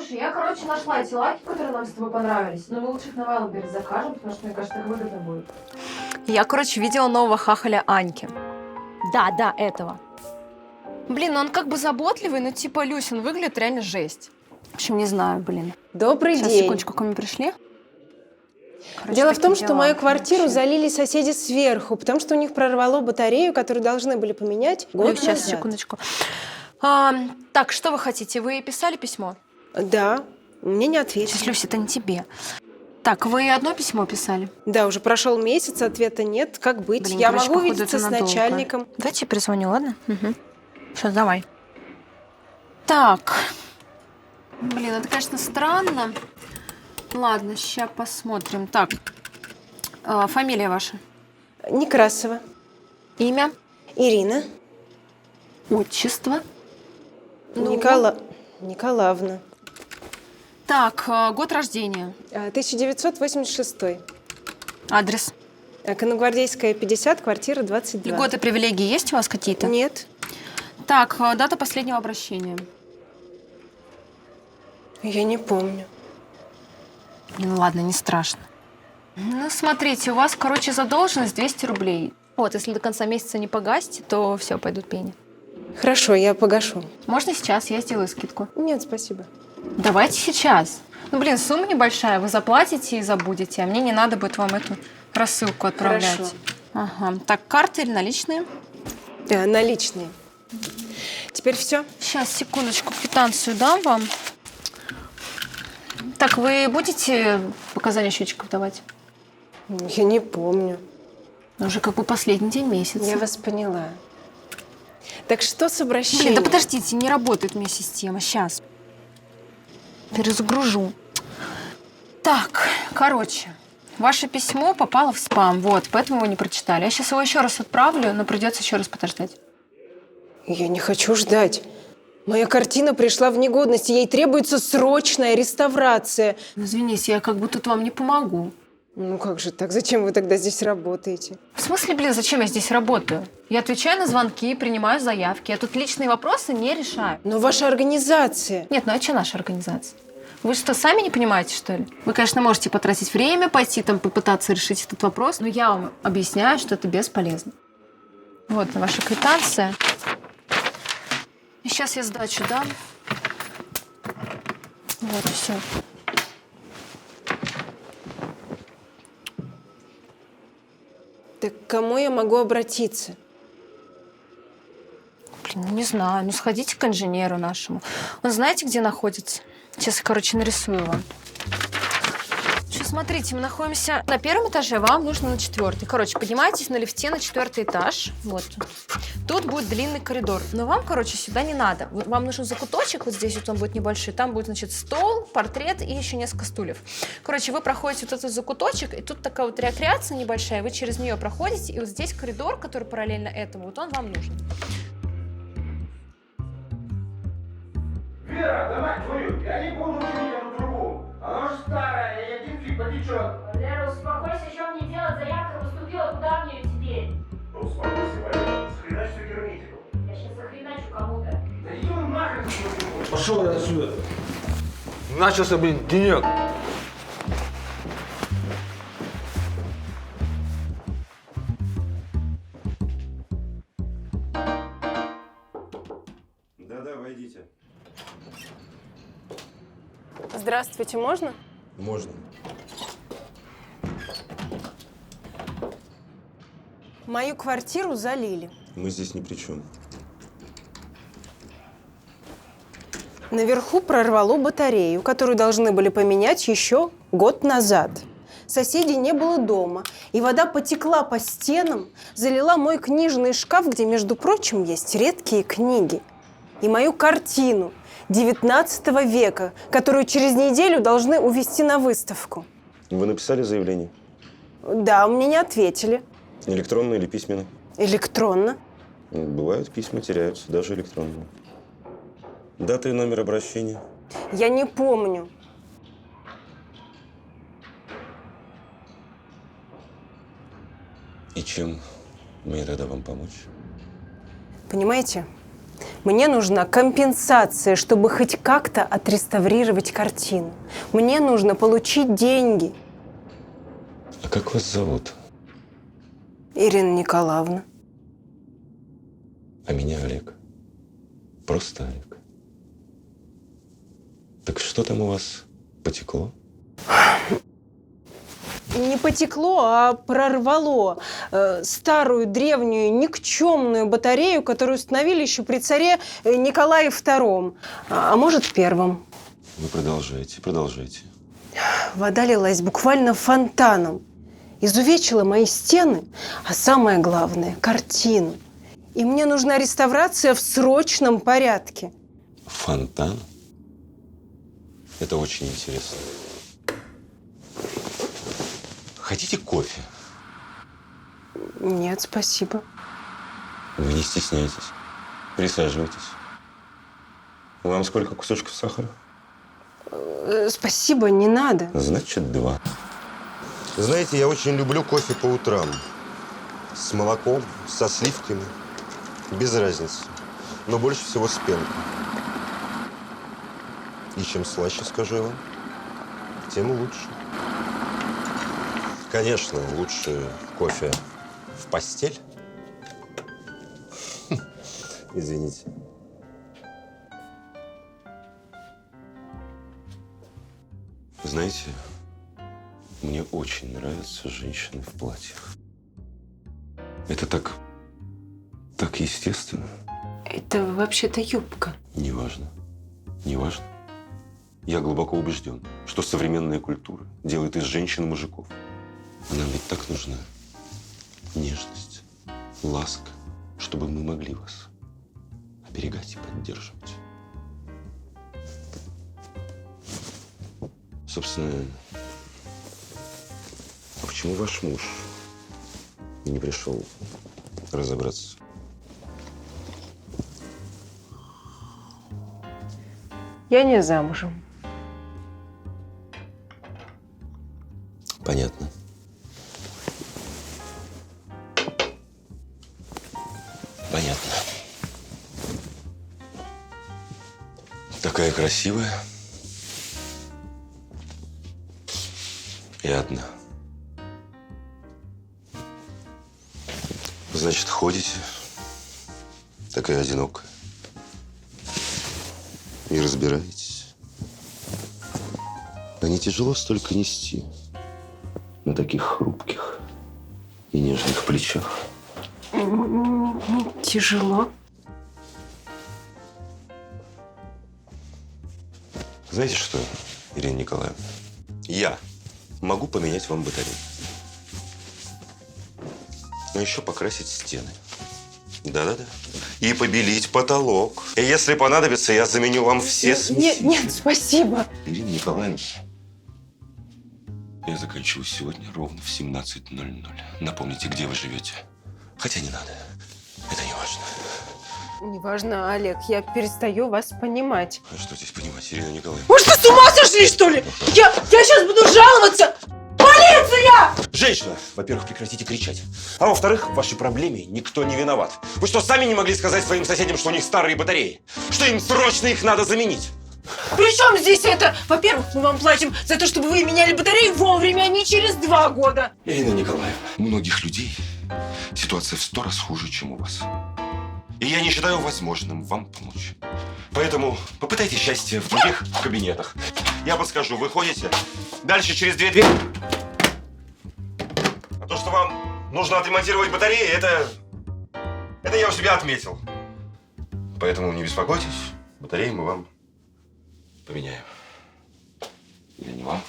Слушай, я, короче, нашла эти лаки, которые нам с тобой понравились. Но мы лучше их на Вайлдберрис закажем, потому что, мне кажется, их выгодно будет. Я, короче, видела нового хахаля Аньки. Да, этого. Блин, ну он как бы заботливый, но типа, Люсь, он выглядит реально жесть. В общем, не знаю, блин. Добрый Сейчас, день. секундочку, ко мне пришли. Короче, Дело в том, такие что дела. мою квартиру Вообще. залили соседи сверху, потому что у них прорвало батарею, которую должны были поменять год Люсь, сейчас, назад. секундочку. Так, что вы хотите? Вы писали письмо? Да, мне не ответили. Сейчас, Люсь, это не тебе. Так, вы одно письмо писали? Да, уже прошел месяц, ответа нет. Как быть? Блин, Я короче, могу походу, увидеться это с надолго. начальником. Давайте я перезвоню, ладно? Угу. Сейчас, давай. Так. Блин, это, конечно, странно. Ладно, сейчас посмотрим. Так, фамилия ваша? Некрасова. Имя? Ирина. Отчество? Николаевна. Так, год рождения. 1986. Адрес? Конногвардейская, 50, квартира 22. Льготы, привилегии есть у вас какие-то? Нет. Так, дата последнего обращения. Я не помню. Ну ладно, не страшно. Ну, смотрите, у вас, короче, задолженность 200 рублей. Вот, если до конца месяца не погасите, то все, пойдут пени. Хорошо, я погашу. Можно сейчас, я сделаю скидку. Нет, спасибо. Давайте сейчас. Ну, блин, сумма небольшая, вы заплатите и забудете, а мне не надо будет вам эту рассылку отправлять. Хорошо. Ага. Так, карты или наличные? Да, наличные. Теперь все? Сейчас, секундочку, квитанцию дам вам. Так, вы будете показания счетчиков давать? Я не помню. Уже как бы последний день месяца. Я вас поняла. Так что с обращением? Блин, да подождите, не работает у меня система. Сейчас. Перезагружу. Так, короче, ваше письмо попало в спам, вот, поэтому вы не прочитали. Я сейчас его еще раз отправлю, но придется еще раз подождать. Я не хочу ждать. Моя картина пришла в негодность, и ей требуется срочная реставрация. Ну, извините, я как бы тут вам не помогу. Ну как же так? Зачем вы тогда здесь работаете? В смысле, блин, зачем я здесь работаю? Я отвечаю на звонки, принимаю заявки. Я тут личные вопросы не решаю. Но ваша организация... Нет, ну а что наша организация? Вы что, сами не понимаете, что ли? Вы, конечно, можете потратить время, пойти там попытаться решить этот вопрос, но я вам объясняю, что это бесполезно. Вот ваша квитанция. И сейчас я сдачу дам. Вот, все. Так к кому я могу обратиться? Блин, ну не знаю. Ну сходите к инженеру нашему. Он знаете, где находится? Сейчас, короче, нарисую вам. Сейчас, смотрите, мы находимся на первом этаже, вам нужно на 4-й. Короче, поднимайтесь на лифте на 4-й этаж. Вот. Тут будет длинный коридор. Но вам, короче, сюда не надо. Вот вам нужен закуточек, вот здесь вот он будет небольшой. Там будет, значит, стол, портрет и еще несколько стульев. Короче, вы проходите вот этот закуточек, и тут такая вот рекреация небольшая, вы через нее проходите, и вот здесь коридор, который параллельно этому, вот он вам нужен. Вера, давай, твою, я не буду чинить эту трубу. Она уже старая, и один фиг потечет. Лера, успокойся, что мне делать? Заявка поступила, куда мне ее теперь? Ну, успокойся, Валя, схреначь все герметику. Я сейчас захреначу кому-то. Да иди он нахрен с этим трубой. Пошел я отсюда. Начался, блин, денек. Да-да, войдите. Здравствуйте, можно? Можно. Мою квартиру залили. Мы здесь ни при чем. Наверху прорвало батарею, которую должны были поменять еще год назад. Соседей не было дома, и вода потекла по стенам, залила мой книжный шкаф, где, между прочим, есть редкие книги. И мою картину 19 века, которую через неделю должны увезти на выставку. Вы написали заявление? Да, мне не ответили. Электронно или письменно? Электронно. Бывают письма, теряются, даже электронные. Дата и номер обращения? Я не помню. И чем мне тогда вам помочь? Понимаете, мне нужна компенсация, чтобы хоть как-то отреставрировать картину. Мне нужно получить деньги. А как вас зовут? Ирина Николаевна. А меня Олег. Просто Олег. Так что там у вас потекло? Не потекло, а прорвало старую, древнюю, никчемную батарею, которую установили еще при царе Николае II, а может, в Первом. Вы продолжайте, продолжайте. Вода лилась буквально фонтаном, изувечила мои стены, а самое главное – картину. И мне нужна реставрация в срочном порядке. Фонтан? Это очень интересно. Хотите кофе? Нет, спасибо. Вы не стесняйтесь. Присаживайтесь. Вам сколько кусочков сахара? Спасибо, не надо. Значит, 2. Знаете, я очень люблю кофе по утрам. С молоком, со сливками. Без разницы. Но больше всего с пенкой. И чем слаще, скажу я вам, тем лучше. Конечно, лучше кофе в постель. Извините. Знаете, мне очень нравятся женщины в платьях. Это так естественно. Это вообще-то юбка. Неважно. Неважно. Я глубоко убежден, что современная культура делает из женщин мужиков. Нам ведь так нужна нежность, ласка, чтобы мы могли вас оберегать и поддерживать. Собственно, а почему ваш муж не пришел разобраться? Я не замужем. Понятно. Понятно. Такая красивая. И одна. Значит, ходите. Такая одинокая. И разбираетесь. А не тяжело столько нести на таких хрупких и нежных плечах? Тяжело. Знаете что, Ирина Николаевна? Я могу поменять вам батарею. Но еще покрасить стены. Да-да-да. И побелить потолок. И если понадобится, я заменю вам все смеси. Нет, спасибо. Ирина Николаевна, я заканчиваю сегодня ровно в 17:00. Напомните, где вы живете. Хотя не надо. Это не важно. Неважно, Олег, я перестаю вас понимать. А что здесь понимать, Ирина Николаевна? Может, вы с ума сошли, что ли? Я сейчас буду жаловаться! Полиция! Женщина, во-первых, прекратите кричать. А во-вторых, в вашей проблеме никто не виноват. Вы что, сами не могли сказать своим соседям, что у них старые батареи? Что им срочно их надо заменить? При чем здесь это? Во-первых, мы вам платим за то, чтобы вы меняли батареи вовремя, а не через 2 года. Ирина Николаевна, у многих людей ситуация в 100 раз хуже, чем у вас. И я не считаю возможным вам помочь. Поэтому попытайте счастье в других кабинетах. Я подскажу, вы ходите дальше через 2 двери. А то, что вам нужно отремонтировать батареи, это я у себя отметил. Поэтому не беспокойтесь, батареи мы вам Поменяю. Я не вам.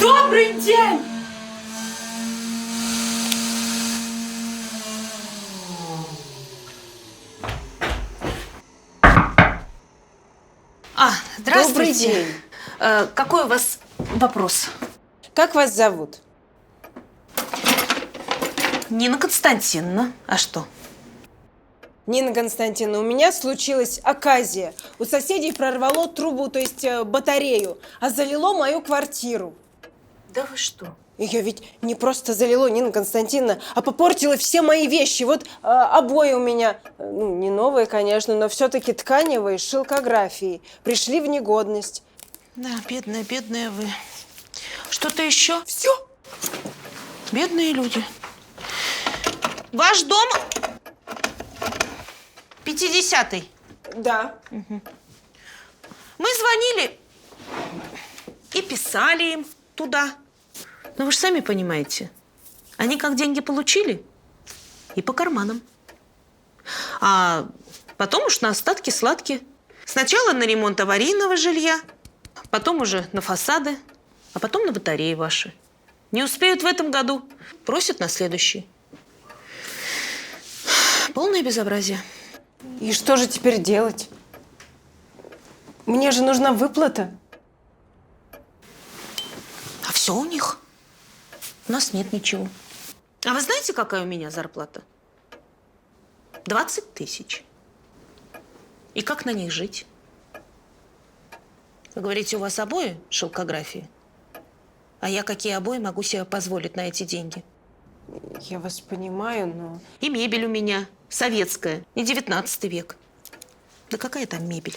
Добрый день! Добрый день. Какой у вас вопрос? Как вас зовут? Нина Константиновна. А что? Нина Константиновна, у меня случилась оказия. У соседей прорвало трубу, то есть батарею, а залило мою квартиру. Да вы что? Ее ведь не просто залило, Нина Константиновна, а попортило все мои вещи. Вот обои у меня, ну, не новые, конечно, но все-таки тканевые, с шелкографией. Пришли в негодность. Да, бедная вы. Что-то еще? Все. Бедные люди. Ваш дом 50-й. Да. Мы звонили и писали им туда. Но вы же сами понимаете, они как деньги получили и по карманам. А потом уж на остатки сладкие. Сначала на ремонт аварийного жилья, потом уже на фасады, а потом на батареи ваши. Не успеют в этом году, просят на следующий. Полное безобразие. И что же теперь делать? Мне же нужна выплата. А все у них. У нас нет ничего. А вы знаете, какая у меня зарплата? 20 тысяч. И как на них жить? Вы говорите, у вас обои шелкографии? А я какие обои могу себе позволить на эти деньги? Я вас понимаю, но... И мебель у меня советская, не 19 век. Да какая там мебель?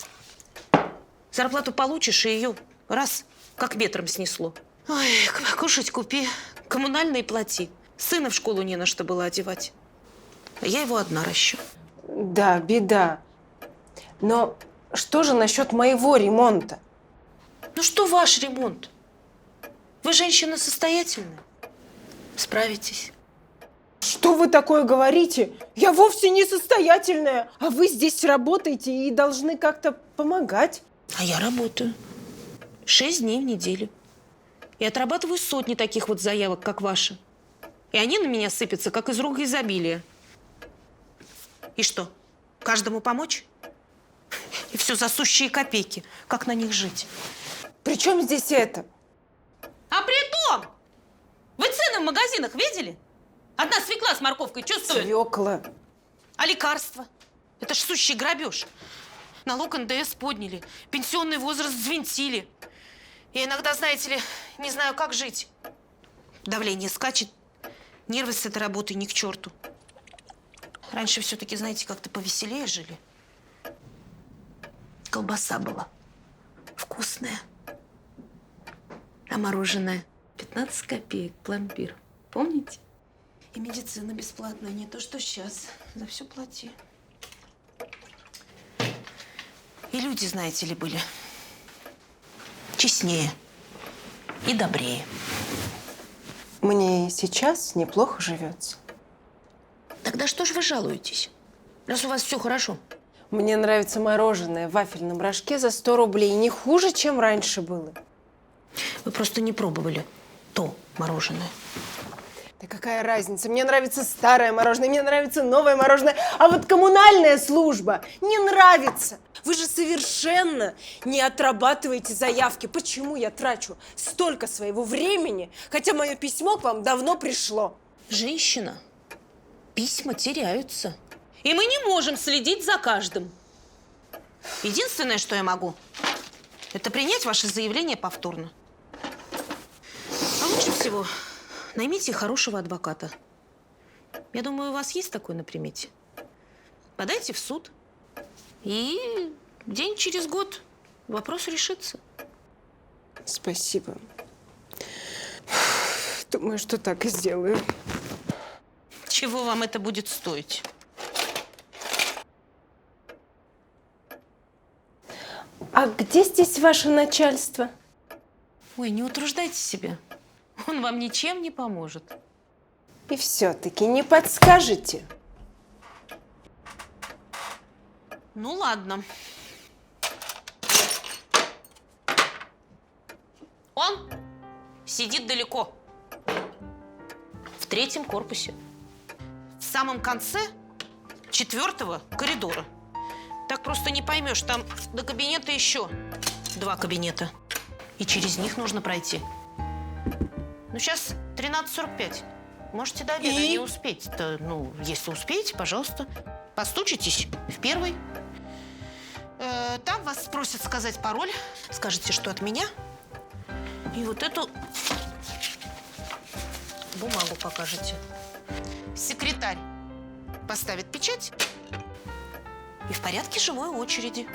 Зарплату получишь, и ее раз, как ветром снесло. Ой, кушать купи, коммунальные плати. Сына в школу не на что было одевать. А я его одна ращу. Да, беда. Но что же насчет моего ремонта? Ну что ваш ремонт? Вы женщина состоятельная. Справитесь. Что вы такое говорите? Я вовсе не состоятельная. А вы здесь работаете и должны как-то помогать. А я работаю 6 дней в неделю. И отрабатываю сотни таких вот заявок, как ваши. И они на меня сыпятся, как из рук изобилия. И что, каждому помочь? И все за сущие копейки. Как на них жить? При чем здесь это? А притом, вы цены в магазинах видели? Одна свекла с морковкой что стоит? Свекла. А лекарства? Это ж сущий грабеж. Налог НДС подняли, пенсионный возраст взвинтили. Я иногда, знаете ли, не знаю, как жить. Давление скачет, нервы с этой работы ни к черту. Раньше все-таки, знаете, как-то повеселее жили. Колбаса была вкусная. А мороженое 15 копеек, пломбир. Помните? И медицина бесплатная, не то что сейчас. За все плати. И люди, знаете ли, были честнее и добрее. Мне сейчас неплохо живется. Тогда что ж вы жалуетесь, раз у вас все хорошо? Мне нравится мороженое в вафельном рожке за 100 рублей. Не хуже, чем раньше было. Вы просто не пробовали то мороженое. Да какая разница? Мне нравится старое мороженое, мне нравится новое мороженое. А вот коммунальная служба не нравится. Вы же совершенно не отрабатываете заявки. Почему я трачу столько своего времени, хотя мое письмо к вам давно пришло? Женщина, письма теряются. И мы не можем следить за каждым. Единственное, что я могу, это принять ваше заявление повторно. А лучше всего наймите хорошего адвоката. Я думаю, у вас есть такой на примете. Подайте в суд. И день через год вопрос решится. Спасибо. Думаю, что так и сделаю. Чего вам это будет стоить? А где здесь ваше начальство? Ой, не утруждайте себя. Он вам ничем не поможет. И все-таки не подскажете? Ну, ладно. Он сидит далеко. В 3-м корпусе. В самом конце 4-го коридора. Так просто не поймешь. Там до кабинета еще 2 кабинета. И через них нужно пройти. Ну, сейчас 13:45. Можете до обеда не успеть-то. Ну, если успеете, пожалуйста, постучитесь в 1-й. Там вас спросят сказать пароль. Скажете, что от меня. И вот эту бумагу покажете. Секретарь поставит печать и в порядке живой очереди.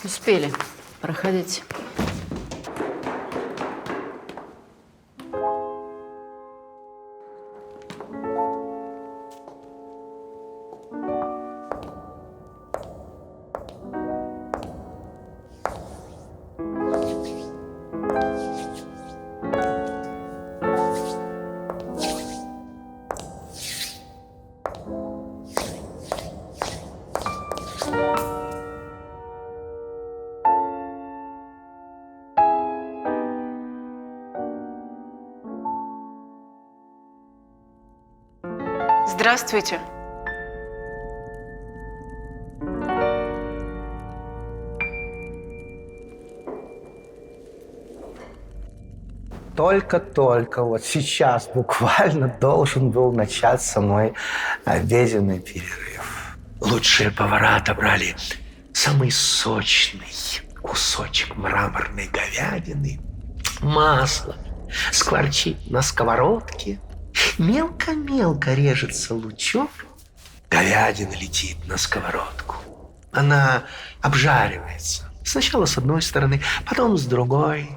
Успели. Проходите. Здравствуйте. Только-только вот сейчас буквально должен был начаться мой обеденный перерыв. Лучшие повара отобрали самый сочный кусочек мраморной говядины. Масло скворчит на сковородке. Мелко-мелко режется лучок. Говядина летит на сковородку. Она обжаривается. Сначала с одной стороны, потом с другой.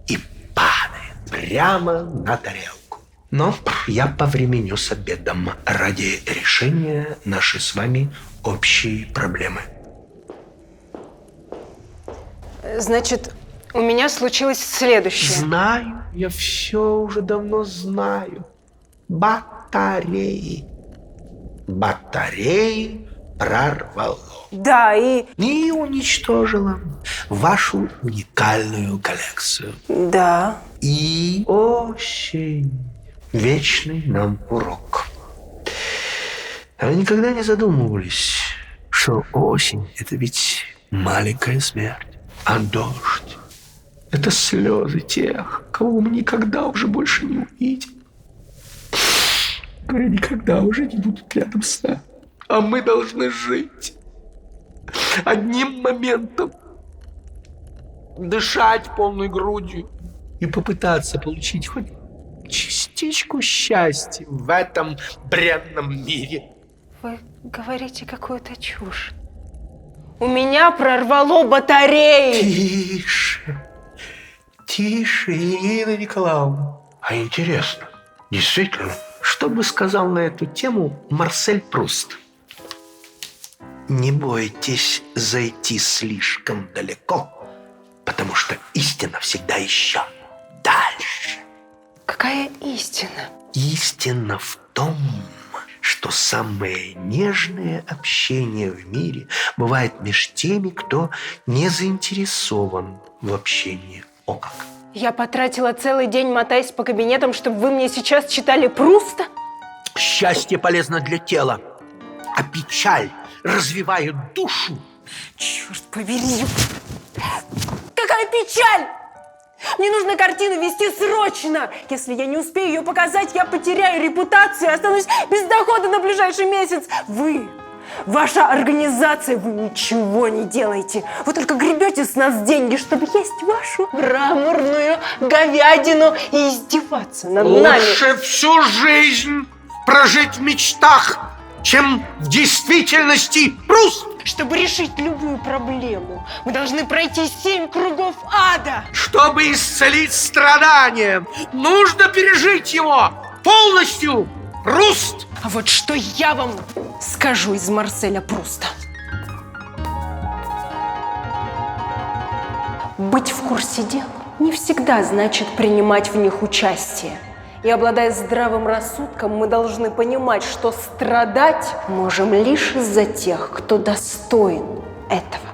И падает прямо на тарелку. Но я повременю с обедом ради решения нашей с вами общей проблемы. Значит, у меня случилось следующее. Знаю, я все уже давно знаю. Батареи. Батареи прорвало. Да, и уничтожило вашу уникальную коллекцию. да. И осень. Вечный нам урок. А вы никогда не задумывались, что осень – это ведь маленькая смерть, а дождь – это слезы тех, кого мы никогда уже больше не увидим. Которые никогда уже не будут рядом с нами. А мы должны жить одним моментом. Дышать полной грудью и попытаться получить хоть частичку счастья в этом бренном мире. Вы говорите какую-то чушь. У меня прорвало батареи. Тише. Тише, Ирина Николаевна. А интересно, действительно, что бы сказал на эту тему Марсель Пруст? Не бойтесь зайти слишком далеко, потому что истина всегда еще дальше. Какая истина? Истина в том, что что самое нежное общение в мире бывает между теми, кто не заинтересован в общении. О как! Я потратила целый день, мотаясь по кабинетам, чтобы вы мне сейчас читали Пруста? Счастье полезно для тела, а печаль развивает душу. Черт побери! Какая печаль! Мне нужно картину вести срочно! Если я не успею ее показать, я потеряю репутацию и останусь без дохода на ближайший месяц. Ваша организация, вы ничего не делаете. Вы только гребете с нас деньги, чтобы есть вашу мраморную говядину и издеваться над нами. Лучше всю жизнь прожить в мечтах, чем в действительности. Пруст! Чтобы решить любую проблему, мы должны пройти 7 кругов ада. Чтобы исцелить страдания, нужно пережить его полностью. Пруст! А вот что я вам скажу из Марселя Пруста. Быть в курсе дел не всегда значит принимать в них участие. И обладая здравым рассудком, мы должны понимать, что страдать можем лишь из-за тех, кто достоин этого.